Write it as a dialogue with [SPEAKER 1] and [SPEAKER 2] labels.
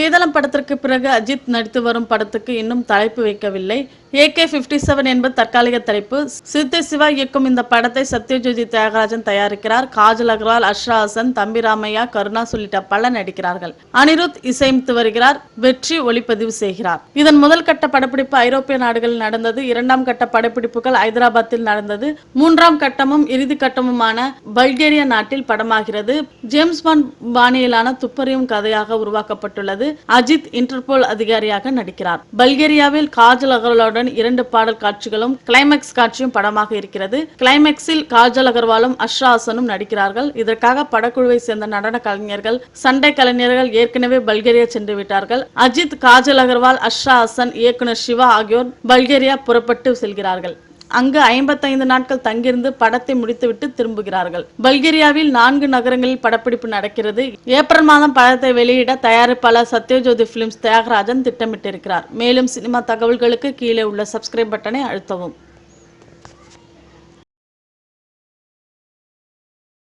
[SPEAKER 1] வேதாளம் படத்திற்கு பிறகு அஜித் நடித்து வரும் படத்துக்கு இன்னும் தலைப்பு வைக்கவில்லை. AK-57 என்பது தற்காலிக தலைப்பு. சித்தி சிவா இயக்கும் இந்த படத்தை சத்யஜோதி தியாகராஜன் தயாரிக்கிறார். காஜல் அகர்வால், அஷ்ரா ஹசன், தம்பி ராமையா, கருணா உள்ளிட்ட பலர் நடிக்கிறார்கள். அனிருத் இசையமைத்து வருகிறார். வெற்றி ஒளிப்பதிவு செய்கிறார். இதன் முதல் கட்ட படப்பிடிப்பு ஐரோப்பிய நாடுகளில் நடந்தது. இரண்டாம் கட்ட படப்பிடிப்புகள் ஐதராபாத்தில் நடந்தது. மூன்றாம் கட்டமும் இறுதி கட்டமுமான பல்கேரியா நாட்டில் படமாகிறது. ஜேம்ஸ் பாண்ட் பாணியிலான துப்பறியும் கதையாக உருவாக்கப்பட்டுள்ளது. அஜித் இன்டர்போல் அதிகாரியாக நடிக்கிறார். பல்கேரியாவில் காஜல் அகர்வாலுடன் 2 பாடல் காட்சிகளும் கிளைமேக்ஸ் காட்சியும் படமாக இருக்கிறது. கிளைமேக்ஸில் காஜல் அகர்வாலும் அஷ்ரா ஹசனும் நடிக்கிறார்கள். இதற்காக படக்குழுவை சேர்ந்த நடன கலைஞர்கள், சண்டை கலைஞர்கள் ஏற்கனவே பல்கேரியா சென்று விட்டார்கள். அஜித், காஜல் அகர்வால், அஷ்ரா ஹசன், இயக்குனர் சிவா ஆகியோர் பல்கேரியா புறப்பட்டு செல்கிறார்கள். அங்கு 55 நாட்கள் தங்கியிருந்து படத்தை முடித்துவிட்டு திரும்புகிறார்கள். பல்கேரியாவில் 4 நகரங்களில் படப்பிடிப்பு நடக்கிறது. ஏப்ரல் மாதம் படத்தை வெளியிட தயாரிப்பாளர் சத்யஜோதி பிலிம்ஸ் தியாகராஜன் திட்டமிட்டிருக்கிறார். மேலும் சினிமா தகவல்களுக்கு கீழே உள்ள சப்ஸ்கிரைப் பட்டனை அழுத்தவும்.